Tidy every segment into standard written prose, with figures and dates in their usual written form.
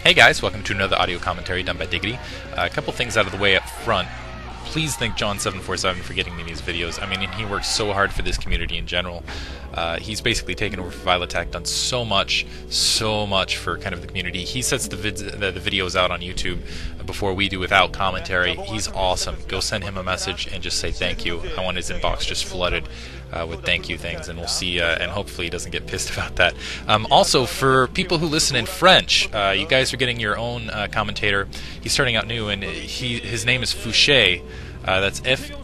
Hey guys, welcome to another audio commentary done by Diggity. A couple things out of the way up front. Please thank John747 for getting me these videos. I mean, he works so hard for this community in general. He's basically taken over for Vilatech, done so much for kind of the community. He sets the videos out on YouTube before we do without commentary. He's awesome. Go send him a message and just say thank you. I want his inbox just flooded with thank you things, and we'll see, and hopefully he doesn't get pissed about that. Also, for people who listen in French, you guys are getting your own commentator. He's starting out new, and his name is Fouché. That's Fouchesc,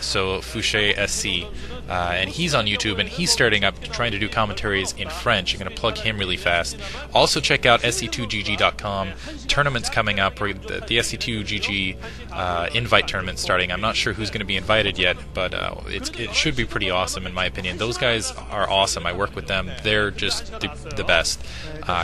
so Fouché SC. And he's on YouTube, and he's starting up trying to do commentaries in French. I'm going to plug him really fast. Also, check out sc2gg.com. Tournaments coming up. The sc2gg invite tournament starting. I'm not sure who's going to be invited yet, but it should be pretty awesome in my opinion. Those guys are awesome. I work with them. They're just the best.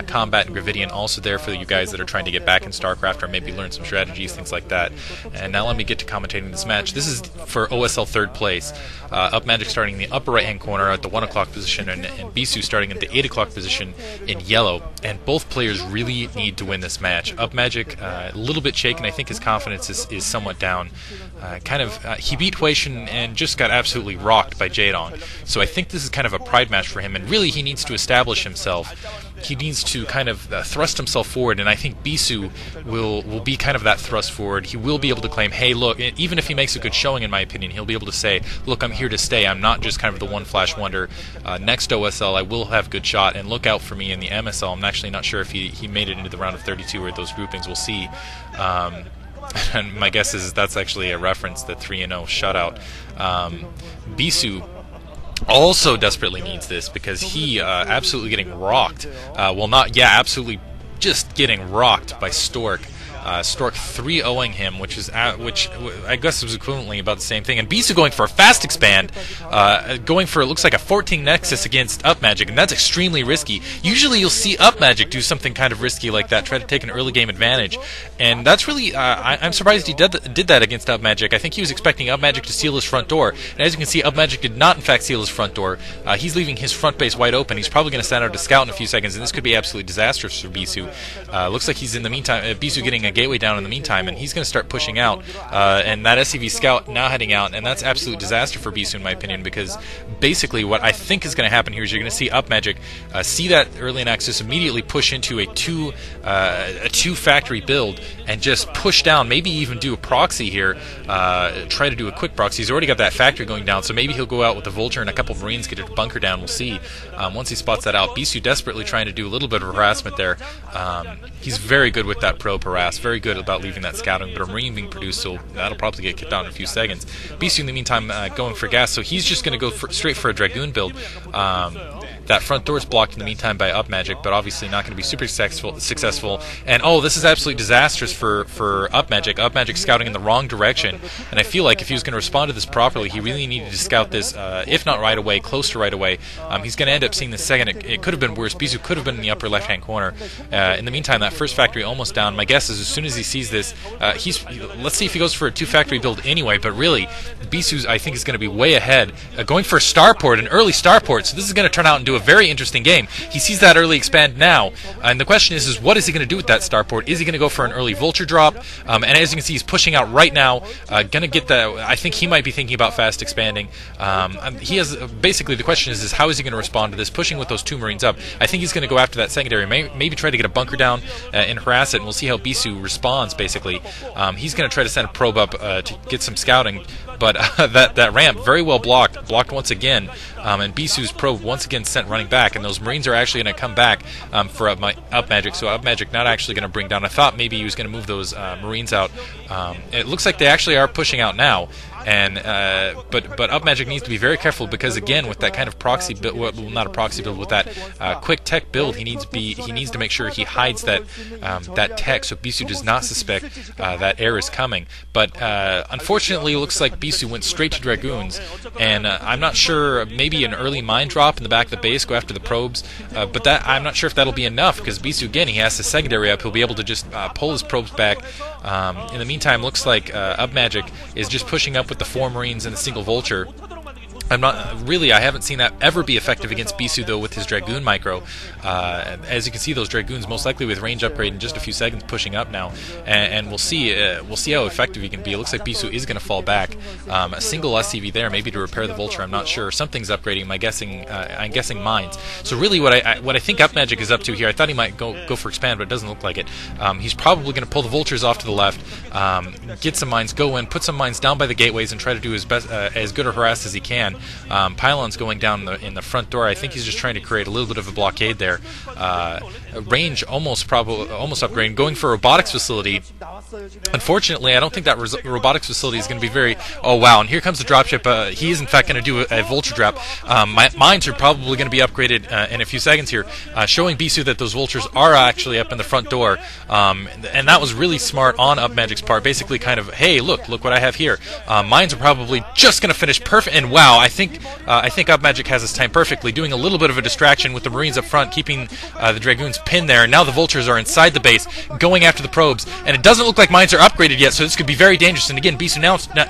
Combat and Gravidian also there for you guys that are trying to get back in StarCraft or maybe learn some strategies, things like that. And now let me get to commentating this match. This is for OSL third place. Upmagic starting in the upper right hand corner at the 1 o'clock position, and Bisu starting at the 8 o'clock position in yellow. And both players really need to win this match. Upmagic a little bit shaken. I think his confidence is somewhat down. He beat Huaishin and just got absolutely rocked by Jaedong. So I think this is kind of a pride match for him, and really he needs to establish himself. He needs to kind of thrust himself forward, and I think Bisu will be kind of that thrust forward. He will be able to claim, hey, look, even if he makes a good showing, in my opinion, he'll be able to say, look, I'm here to stay. I'm not just kind of the one flash wonder. Next OSL, I will have good shot, and look out for me in the MSL. I'm actually not sure if he made it into the round of 32 or those groupings. We'll see. And my guess is that's actually a reference, the 3-0 shutout. Bisu also desperately needs this because he absolutely getting rocked. Absolutely just getting rocked by Stork. Stork 3-0ing him, which I guess was equivalently about the same thing. And Bisu going for a fast expand, going for, it looks like a 14 Nexus against Upmagic, and that's extremely risky. Usually you'll see Upmagic do something kind of risky like that, try to take an early game advantage, and that's really, I'm surprised he did that against Upmagic. I think he was expecting Upmagic to seal his front door, and as you can see, Upmagic did not in fact seal his front door. He's leaving his front base wide open. He's probably going to send out a scout in a few seconds, and this could be absolutely disastrous for Bisu. Looks like he's in the meantime, Bisu getting a gateway down in the meantime, and he's going to start pushing out, and that SCV scout now heading out, and that's absolute disaster for Bisu in my opinion, because basically what I think is going to happen here is you're going to see Upmagic see that early in access, immediately push into a two factory build and just push down, maybe even do a proxy here, try to do a quick proxy. He's already got that factory going down, so maybe he'll go out with the Vulture and a couple of Marines, get a bunker down. We'll see once he spots that out. Bisu desperately trying to do a little bit of harassment there. He's very good with that probe harass, very good about leaving that scouting, but a Marine being produced, so that'll probably get kicked out in a few seconds. Bisu in the meantime going for gas, so he's just going to go straight for a Dragoon build. That front door is blocked in the meantime by Upmagic, but obviously not going to be super successful. And oh, this is absolutely disastrous for Upmagic. Upmagic scouting in the wrong direction, and I feel like if he was going to respond to this properly, he really needed to scout this, if not right away, close to right away. He's going to end up seeing this second. It could have been worse. Bisu could have been in the upper left-hand corner. In the meantime, that first factory almost down. My guess is as soon as he sees this, let's see if he goes for a two-factory build anyway, but really, Bisu, I think, is going to be way ahead, going for a starport, an early starport, so this is going to turn out into a very interesting game. He sees that early expand now, and the question is what is he going to do with that starport? Is he going to go for an early Vulture drop? And as you can see, he's pushing out right now, going to get I think he might be thinking about fast expanding. He has, basically the question is how is he going to respond to this, pushing with those two Marines up? I think he's going to go after that secondary, maybe try to get a bunker down and harass it, and we'll see how Bisu responds, basically. He's going to try to send a probe up to get some scouting, but that ramp, very well blocked once again, and Bisu's probe once again sent running back, and those Marines are actually going to come back for Upmagic, so Upmagic not actually going to bring down. I thought maybe he was going to move those Marines out. It looks like they actually are pushing out now. And but Upmagic needs to be very careful, because again, with that kind of proxy build, well, not a proxy build, with that quick tech build, he needs to make sure he hides that tech, so Bisu does not suspect that air is coming. But unfortunately, it looks like Bisu went straight to Dragoons, and I'm not sure, maybe an early mine drop in the back of the base, go after the probes, but that I'm not sure if that'll be enough, because Bisu, again, he has the secondary up, he'll be able to just pull his probes back. In the meantime, looks like Upmagic is just pushing up with the 4 Marines and a single Vulture. I haven't seen that ever be effective against Bisu though with his Dragoon micro. As you can see, those Dragoons most likely with range upgrade in just a few seconds pushing up now, and we'll see how effective he can be. It looks like Bisu is going to fall back. A single SCV there, maybe to repair the Vulture. I'm not sure. Something's upgrading. I'm guessing mines. So really, what I think Upmagic is up to here, I thought he might go for expand, but it doesn't look like it. He's probably going to pull the Vultures off to the left, get some mines, go in, put some mines down by the gateways, and try to do his best, as good a harass as he can. Pylon's going down in the front door. I think he's just trying to create a little bit of a blockade there. Range almost upgrading, going for a robotics facility. Unfortunately, I don't think that robotics facility is going to be very... Oh, wow, and here comes the dropship. He is, in fact, going to do a Vulture drop. Mines are probably going to be upgraded in a few seconds here, showing Bisu that those Vultures are actually up in the front door. And that was really smart on Upmagic's part. Basically kind of, hey, look what I have here. Mines are probably just going to finish perfect. And wow, I think Upmagic has his time perfectly, doing a little bit of a distraction with the Marines up front, keeping the Dragoons pinned there. And now the Vultures are inside the base, going after the probes. And it doesn't look like mines are upgraded yet, so this could be very dangerous. And again, Bisu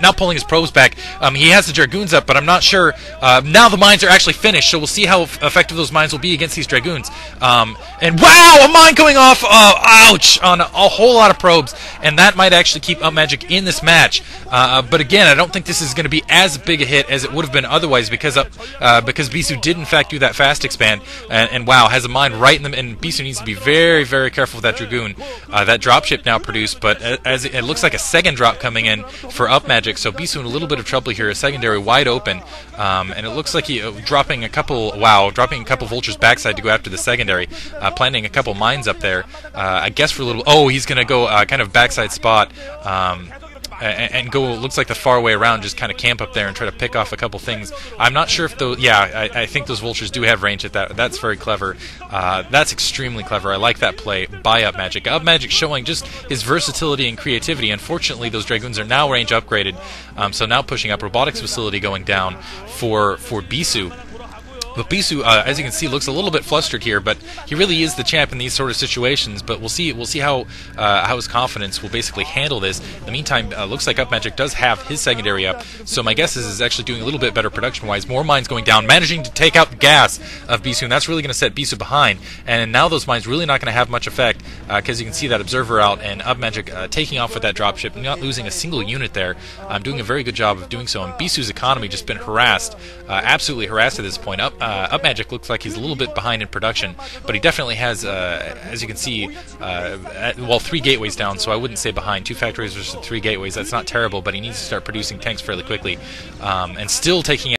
now pulling his probes back. He has the Dragoons up, but I'm not sure. Now the mines are actually finished, so we'll see how effective those mines will be against these Dragoons. And wow, a mine going off! Ouch! On a whole lot of probes, and that might actually keep Upmagic in this match. But again, I don't think this is going to be as big a hit as it would have been otherwise, because Bisu did in fact do that fast expand, and wow, has a mine right in them. And Bisu needs to be very, very careful with that Dragoon. That dropship now produced, but as it looks like a second drop coming in for Upmagic, so Bisu in a little bit of trouble here. A secondary wide open, and it looks like he dropping a couple Vultures backside to go after the secondary, planting a couple mines up there. I guess for a little. Oh, he's going to go kind of backside spot. And go, looks like the far way around, just kind of camp up there and try to pick off a couple things. I'm not sure if those, I think those Vultures do have range at that. That's very clever. That's extremely clever. I like that play by Upmagic. Upmagic showing just his versatility and creativity. Unfortunately, those Dragoons are now range upgraded, so now pushing up. Robotics facility going down for Bisu. But Bisu, as you can see, looks a little bit flustered here, but he really is the champ in these sort of situations. But we'll see how his confidence will basically handle this. In the meantime, looks like Upmagic does have his secondary up, so my guess is actually doing a little bit better production-wise. More mines going down, managing to take out the gas of Bisu, and that's really going to set Bisu behind. And now those mines really not going to have much effect, because you can see that observer out, and Upmagic taking off with that dropship, not losing a single unit there. Doing a very good job of doing so. And Bisu's economy just been harassed, absolutely harassed at this point. Upmagic looks like he's a little bit behind in production, but he definitely has, as you can see, 3 gateways down, so I wouldn't say behind. 2 factories versus 3 gateways, that's not terrible, but he needs to start producing tanks fairly quickly, and still taking